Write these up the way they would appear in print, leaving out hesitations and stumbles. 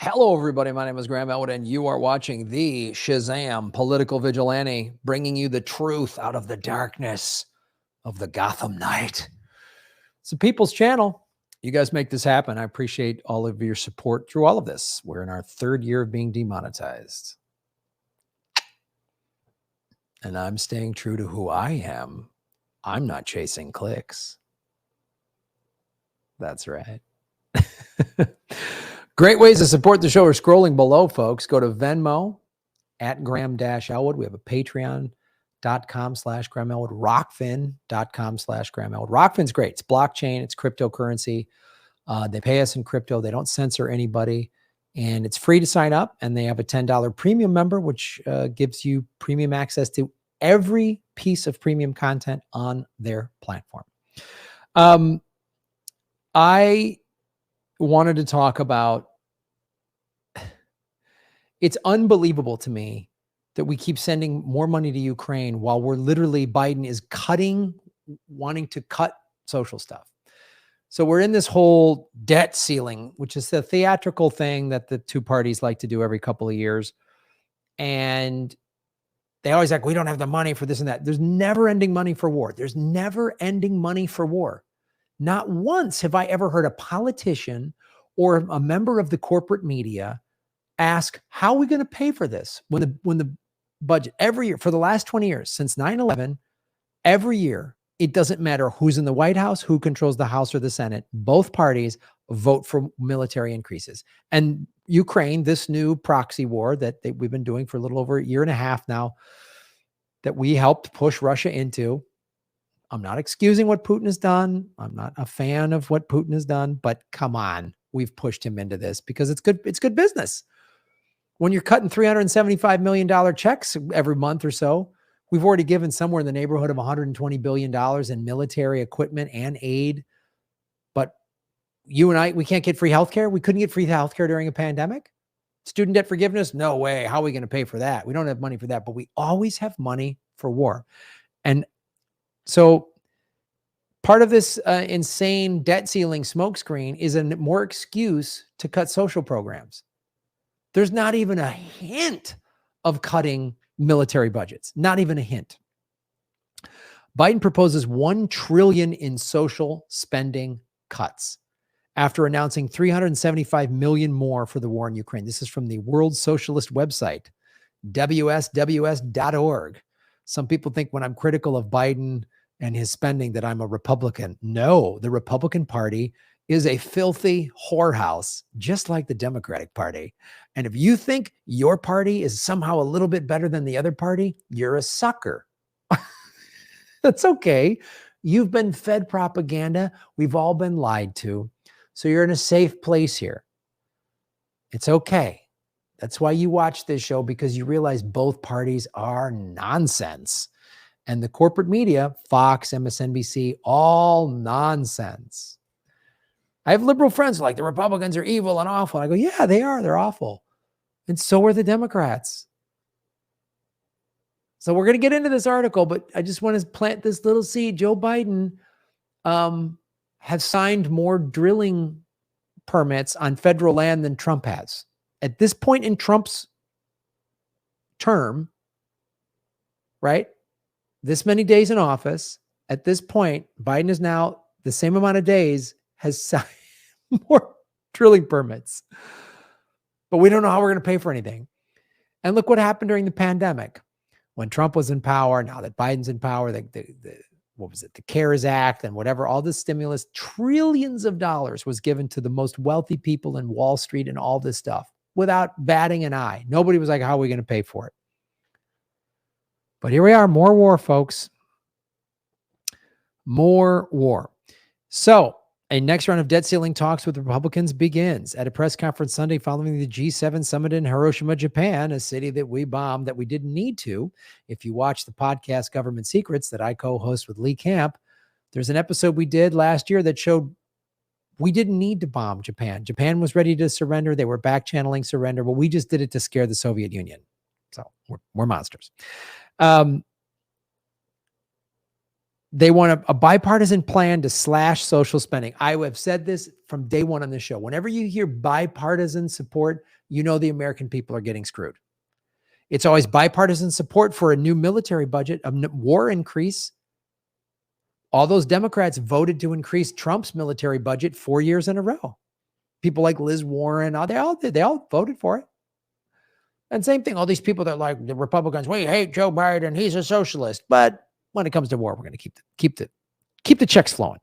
Hello, everybody. My name is Graham Elwood, and you are watching the Shazam Political Vigilante, bringing you the truth out of the darkness of the Gotham night. It's a people's channel. You guys make this happen. I appreciate all of your support through all of this. We're in our third year of being demonetized. And I'm staying true to who I am. I'm not chasing clicks. That's right. Great ways to support the show are scrolling below, folks. Go to Venmo at Graham-Elwood. We have a patreon.com/Graham Elwood, rockfin.com/Graham Elwood. Rockfin's great. It's blockchain. It's cryptocurrency. They pay us in crypto. They don't censor anybody. And it's free to sign up. And they have a $10 premium member, which gives you premium access to every piece of premium content on their platform. I wanted to talk about, it's unbelievable to me that we keep sending more money to Ukraine while we're literally, Biden is wanting to cut social stuff. So we're in this whole debt ceiling, which is the theatrical thing that the two parties like to do every couple of years. And they always like, we don't have the money for this and that. There's never ending money for war. There's never ending money for war. Not once have I ever heard a politician or a member of the corporate media ask, how are we going to pay for this? When the budget every year for the last 20 years, since 9/11, every year, it doesn't matter who's in the White House, who controls the House or the Senate, both parties vote for military increases. And Ukraine, this new proxy war that we've been doing for a little over a year and a half now, that we helped push Russia into. I'm not excusing what Putin has done. I'm not a fan of what Putin has done, but come on, we've pushed him into this because it's good business. When you're cutting $375 million checks every month or so, we've already given somewhere in the neighborhood of $120 billion in military equipment and aid. But you and I, we can't get free healthcare. We couldn't get free healthcare during a pandemic. Student debt forgiveness? No way. How are we going to pay for that? We don't have money for that, but we always have money for war. And so part of this insane debt ceiling smokescreen is a more excuse to cut social programs. There's not even a hint of cutting military budgets, not even a hint. Biden proposes $1 trillion in social spending cuts after announcing $375 million more for the war in Ukraine. This is from the World Socialist website, WSWS.org. Some people think when I'm critical of Biden and his spending that I'm a Republican. No, the Republican Party is a filthy whorehouse, just like the Democratic Party. And if you think your party is somehow a little bit better than the other party, you're a sucker. That's okay. You've been fed propaganda. We've all been lied to. So you're in a safe place here. It's okay. That's why you watch this show, because you realize both parties are nonsense. And the corporate media, Fox, MSNBC, all nonsense. I have liberal friends like the Republicans are evil and awful. I go, yeah, they are. They're awful. And so are the Democrats. So we're going to get into this article, but I just want to plant this little seed. Joe Biden has signed more drilling permits on federal land than Trump has. At this point in Trump's term, right? This many days in office, at this point, Biden is now the same amount of days has signed more drilling permits. But we don't know how we're going to pay for anything. And look what happened during the pandemic. When Trump was in power, now that Biden's in power, what was it? The CARES Act and whatever, all this stimulus, trillions of dollars was given to the most wealthy people in Wall Street and all this stuff without batting an eye. Nobody was like, how are we going to pay for it? But here we are, more war, folks. More war. So a next round of debt ceiling talks with Republicans begins at a press conference Sunday following the G7 summit in Hiroshima, Japan, a city that we bombed that we didn't need to. If you watch the podcast Government Secrets that I co-host with Lee Camp, there's an episode we did last year that showed we didn't need to bomb Japan. Japan was ready to surrender. They were back channeling surrender, but we just did it to scare the Soviet Union. So we're monsters. They want a bipartisan plan to slash social spending. I have said this from day one on this show. Whenever you hear bipartisan support, you know the American people are getting screwed. It's always bipartisan support for a new military budget, a war increase. All those Democrats voted to increase Trump's military budget 4 years in a row. People like Liz Warren, they all did. They all voted for it. And same thing, all these people that like the Republicans, we hate Joe Biden, he's a socialist. But when it comes to war, we're going to keep the checks flowing.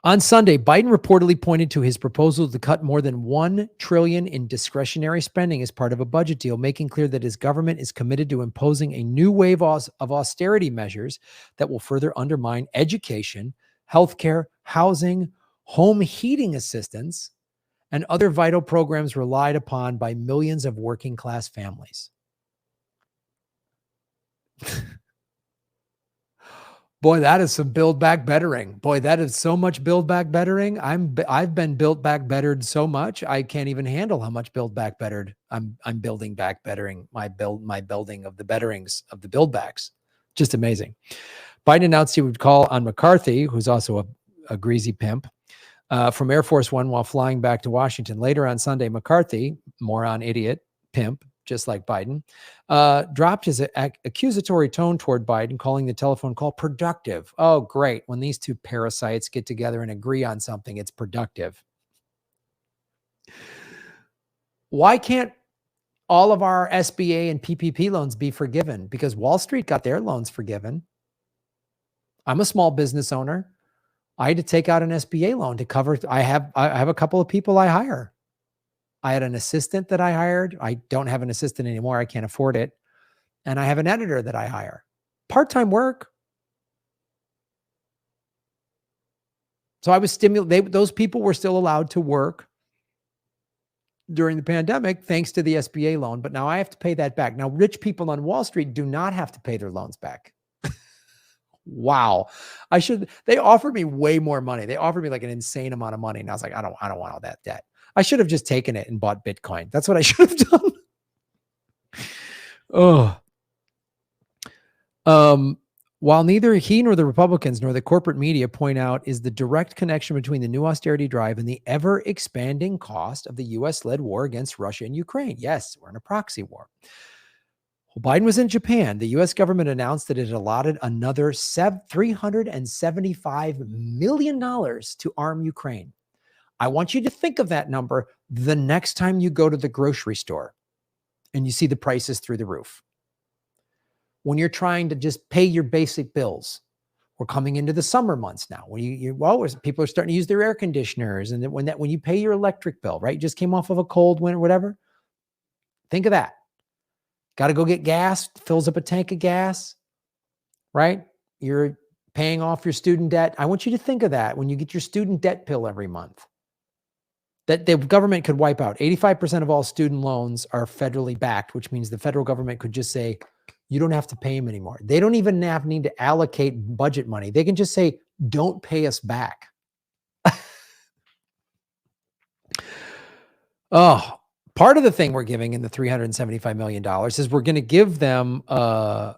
On Sunday, Biden reportedly pointed to his proposal to cut more than $1 trillion in discretionary spending as part of a budget deal, making clear that his government is committed to imposing a new wave of austerity measures that will further undermine education, healthcare, housing, home heating assistance, and other vital programs relied upon by millions of working class families. Boy, that is some build back bettering. Boy, that is so much build back bettering. I've been built back bettered so much, I can't even handle how much build back bettered I'm building back bettering my building of the betterings of the build backs. Just amazing. Biden announced he would call on McCarthy, who's also a greasy pimp, from Air Force One while flying back to Washington. Later on Sunday, McCarthy, moron, idiot, pimp, just like Biden, dropped his accusatory tone toward Biden, calling the telephone call productive. Oh, great. When these two parasites get together and agree on something, it's productive. Why can't all of our SBA and PPP loans be forgiven? Because Wall Street got their loans forgiven. I'm a small business owner. I had to take out an SBA loan to cover. I have a couple of people I hire. I had an assistant that I hired. I don't have an assistant anymore. I can't afford it. And I have an editor that I hire. Part-time work. So I was those people were still allowed to work during the pandemic thanks to the SBA loan, but now I have to pay that back. Now, rich people on Wall Street do not have to pay their loans back. Wow. They offered me way more money. They offered me like an insane amount of money. And I was like, I don't want all that debt. I should have just taken it and bought Bitcoin. That's what I should have done. While neither he nor the Republicans nor the corporate media point out is the direct connection between the new austerity drive and the ever expanding cost of the US-led war against Russia and Ukraine. Yes, we're in a proxy war. While Biden was in Japan, the U.S. government announced that it allotted another $375 million to arm Ukraine. I want you to think of that number the next time you go to the grocery store and you see the prices through the roof. When you're trying to just pay your basic bills. We're coming into the summer months now. When people are starting to use their air conditioners, and when you pay your electric bill, right? You just came off of a cold winter, whatever. Think of that. Got to go get gas, fills up a tank of gas, right? You're paying off your student debt. I want you to think of that when you get your student debt pill every month. That the government could wipe out. 85% of all student loans are federally backed, which means the federal government could just say, you don't have to pay them anymore. They don't even need to allocate budget money. They can just say, don't pay us back. Oh, part of the thing we're giving in the $375 million is we're going to give them the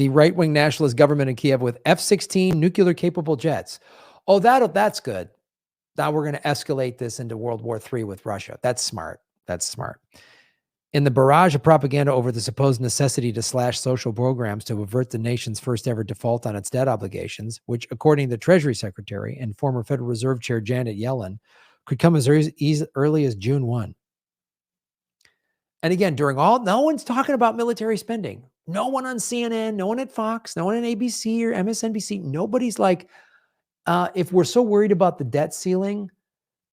right-wing nationalist government in Kiev with F-16 nuclear-capable jets. Oh, that's good. Now we're going to escalate this into World War III with Russia. That's smart. That's smart. In the barrage of propaganda over the supposed necessity to slash social programs to avert the nation's first ever default on its debt obligations, which, according to the Treasury Secretary and former Federal Reserve Chair Janet Yellen, could come as early as June 1. And again, no one's talking about military spending. No one on CNN, no one at Fox, no one on ABC or MSNBC. Nobody's like, if we're so worried about the debt ceiling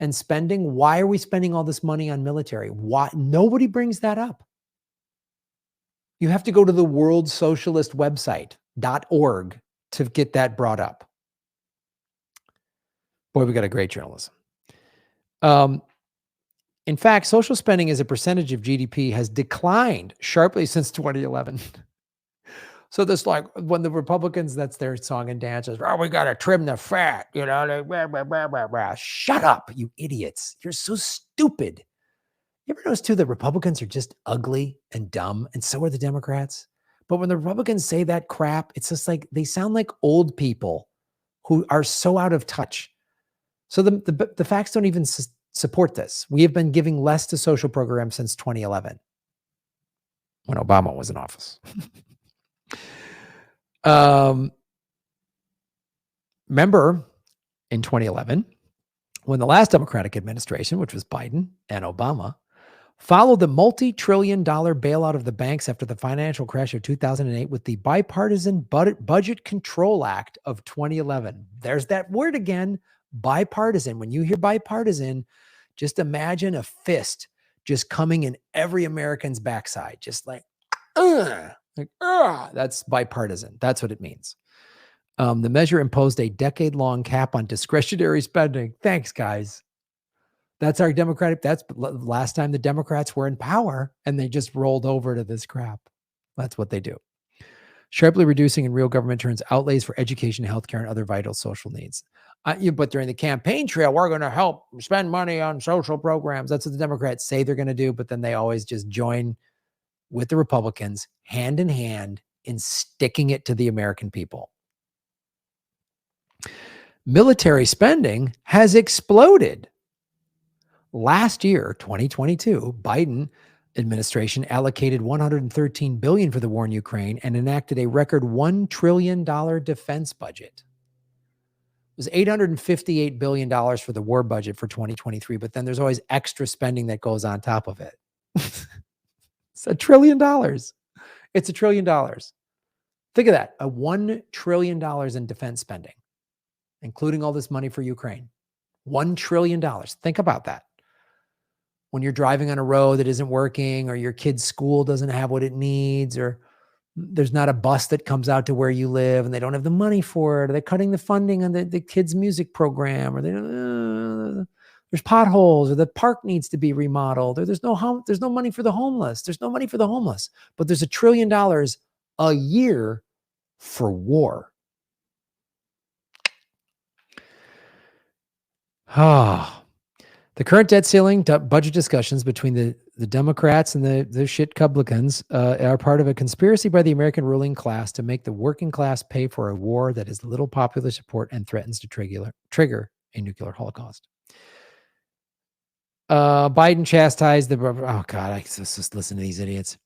and spending, why are we spending all this money on military? Why? Nobody brings that up. You have to go to the World Socialist website, .org, to get that brought up. Boy, we got a great journalism. In fact, social spending as a percentage of GDP has declined sharply since 2011. So this, like, when the Republicans, that's their song and dance, is, oh, we got to trim the fat, like, blah, blah, blah, blah, blah. Shut up, you idiots. You're so stupid. You ever notice, too, the Republicans are just ugly and dumb, and so are the Democrats? But when the Republicans say that crap, it's just like they sound like old people who are so out of touch. So the facts don't even support this. We have been giving less to social programs since 2011 when Obama was in office. Remember in 2011, when the last Democratic administration, which was Biden and Obama, followed the multi-trillion-dollar bailout of the banks after the financial crash of 2008 with the Bipartisan Budget Control Act of 2011. There's that word again, bipartisan. When you hear bipartisan, just imagine a fist just coming in every American's backside, just like, that's bipartisan. That's what it means. The measure imposed a decade-long cap on discretionary spending. Thanks, guys. That's our Democratic. That's last time the Democrats were in power and they just rolled over to this crap. That's what they do. Sharply reducing in real government terms outlays for education, healthcare, and other vital social needs. But during the campaign trail, we're going to help spend money on social programs. That's what the Democrats say they're going to do, but then they always just join with the Republicans hand in hand in sticking it to the American people. Military spending has exploded. Last year, 2022, Biden administration allocated $113 billion for the war in Ukraine and enacted a record $1 trillion defense budget. It was $858 billion for the war budget for 2023, but then there's always extra spending that goes on top of it. It's $1 trillion. It's $1 trillion. Think of that, $1 trillion in defense spending, including all this money for Ukraine. $1 trillion. Think about that. When you're driving on a road that isn't working, or your kid's school doesn't have what it needs, or there's not a bus that comes out to where you live and they don't have the money for it, or they're cutting the funding on the kids' music program, or there's potholes, or the park needs to be remodeled, or there's no money for the homeless. There's no money for the homeless, but there's $1 trillion a year for war. The current debt ceiling budget discussions between the Democrats and the shit Republicans are part of a conspiracy by the American ruling class to make the working class pay for a war that has little popular support and threatens to trigger a nuclear holocaust. Biden chastised oh God, I just listen to these idiots.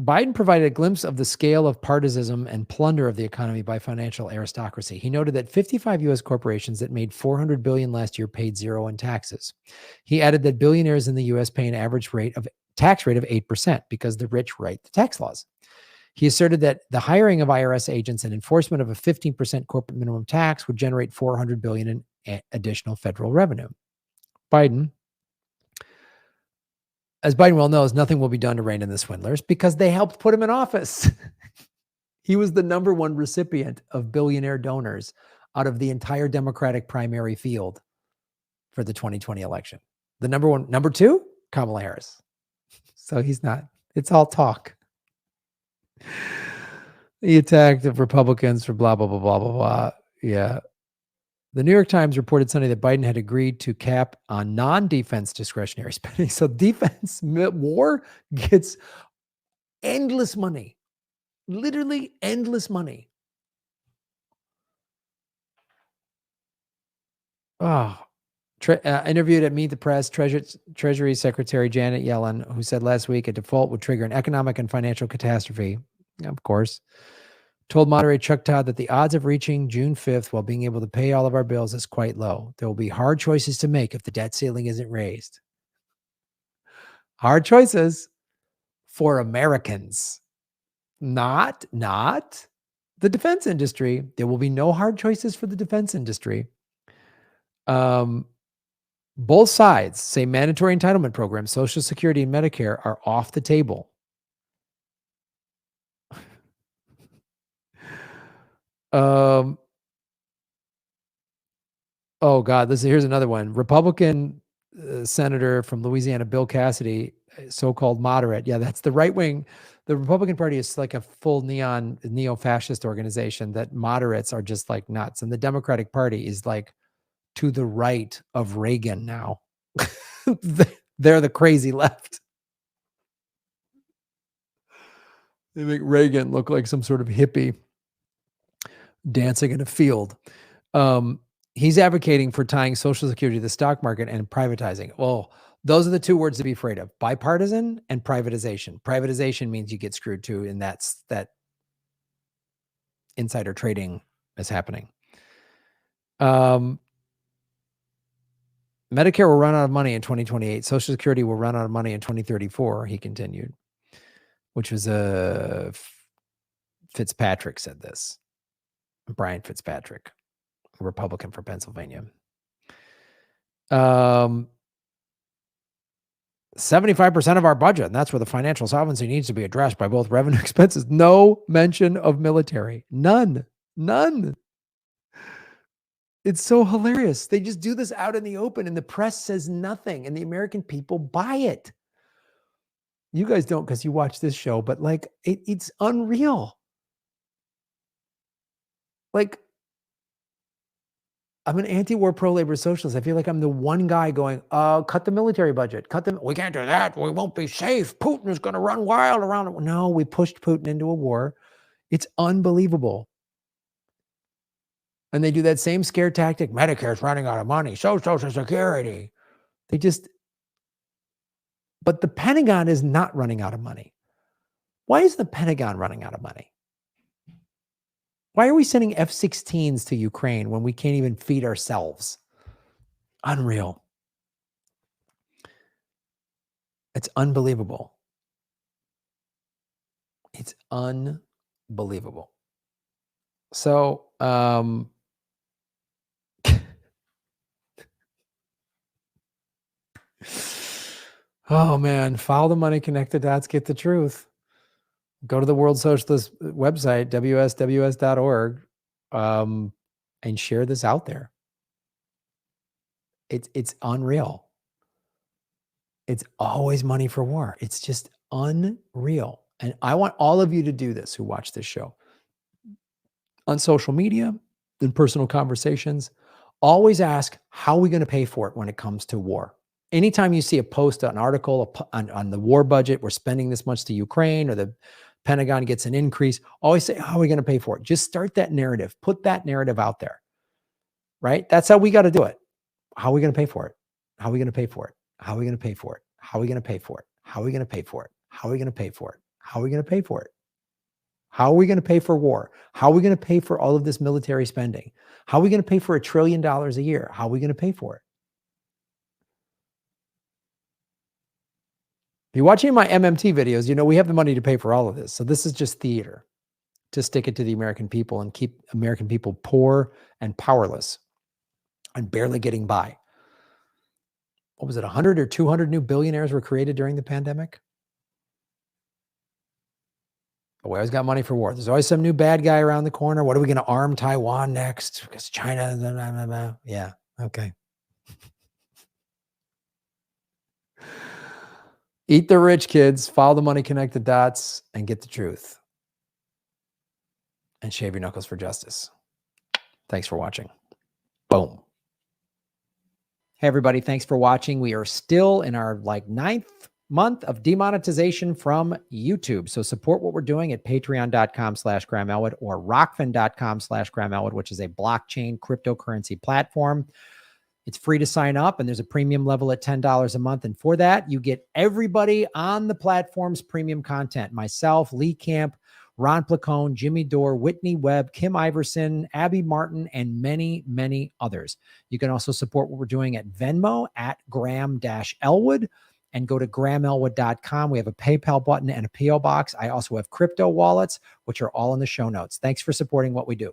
Biden provided a glimpse of the scale of partisanism and plunder of the economy by financial aristocracy. He noted that 55 U.S. corporations that made $400 billion last year paid zero in taxes. He added that billionaires in the U.S. pay an average tax rate of 8% because the rich write the tax laws. He asserted that the hiring of IRS agents and enforcement of a 15% corporate minimum tax would generate $400 billion in additional federal revenue. As Biden well knows, nothing will be done to rein in the swindlers because they helped put him in office. He was the number one recipient of billionaire donors out of the entire Democratic primary field for the 2020 election. The number two, Kamala Harris. So he's not. It's all talk. He attacked the Republicans for blah, blah, blah, blah, blah, blah. Yeah. The New York Times reported Sunday that Biden had agreed to cap on non-defense discretionary spending. So defense war gets endless money, literally endless money. Interviewed at Meet the Press, Treasury Secretary Janet Yellen, who said last week a default would trigger an economic and financial catastrophe. Of course. Told moderator Chuck Todd that the odds of reaching June 5th while being able to pay all of our bills is quite low. There will be hard choices to make if the debt ceiling isn't raised. Hard choices for Americans, not the defense industry. There will be no hard choices for the defense industry. Both sides say mandatory entitlement programs, Social Security and Medicare, are off the table. Oh God, here's another one. Republican senator from Louisiana, Bill Cassidy, so-called moderate. Yeah, that's the right wing. The Republican Party is like a full neo-fascist organization that moderates are just like nuts. And the Democratic Party is like to the right of Reagan now. They're the crazy left. They make Reagan look like some sort of hippie dancing in a field. He's advocating for tying Social Security to the stock market and privatizing. Well, those are the two words to be afraid of: bipartisan and privatization. Privatization means you get screwed too, and that's that insider trading is happening. Medicare will run out of money in 2028. Social Security will run out of money in 2034, he continued, which was Fitzpatrick said this. Brian Fitzpatrick, a Republican from Pennsylvania. 75% of our budget, and that's where the financial solvency needs to be addressed by both revenue expenses. No mention of military. None. It's so hilarious. They just do this out in the open and the press says nothing and the American people buy it. You guys don't because you watch this show, but like it's unreal. Like, I'm an anti-war, pro-labor socialist. I feel like I'm the one guy going, cut the military budget. We can't do that. We won't be safe. Putin is going to run wild around it. No, we pushed Putin into a war. It's unbelievable. And they do that same scare tactic. Medicare's running out of money. So Social Security. But the Pentagon is not running out of money. Why is the Pentagon running out of money? Why are we sending F-16s to Ukraine when we can't even feed ourselves? Unreal. It's unbelievable. It's unbelievable. So, oh man, follow the money, connect the dots, get the truth. Go to the World Socialist website, wsws.org, and share this out there. It's unreal. It's always money for war. It's just unreal. And I want all of you to do this who watch this show. On social media, in personal conversations, always ask, how are we going to pay for it when it comes to war? Anytime you see a post, an article on the war budget, we're spending this much to Ukraine, or the Pentagon gets an increase, always say, how are we going to pay for it? Just start that narrative. Put that narrative out there, right? That's how we got to do it. How are we going to pay for it? How are we going to pay for it? How are we going to pay for it? How are we going to pay for it? How are we going to pay for it? How are we going to pay for it? How are we going to pay for it? How are we going to pay for war? How are we going to pay for all of this military spending? How are we going to pay for $1 trillion a year? How are we going to pay for it? If you're watching my MMT videos, you know we have the money to pay for all of this. So this is just theater to stick it to the American people and keep American people poor and powerless and barely getting by. What was it, 100 or 200 new billionaires were created during the pandemic? But we always got money for war. There's always some new bad guy around the corner. What are we going to arm Taiwan next? Because China, blah, blah, blah, blah. Yeah, okay. Eat the rich, kids. Follow the money, connect the dots, and get the truth. And shave your knuckles for justice. Thanks for watching. Boom. Hey, everybody. Thanks for watching. We are still in our 9th month of demonetization from YouTube. So support what we're doing at patreon.com/Graham Elwood or rockfin.com/Graham Elwood, which is a blockchain cryptocurrency platform. It's free to sign up, and there's a premium level at $10 a month. And for that, you get everybody on the platform's premium content. Myself, Lee Camp, Ron Placone, Jimmy Dore, Whitney Webb, Kim Iverson, Abby Martin, and many, many others. You can also support what we're doing at Venmo at Graham-Elwood, and go to GrahamElwood.com. We have a PayPal button and a PO box. I also have crypto wallets, which are all in the show notes. Thanks for supporting what we do.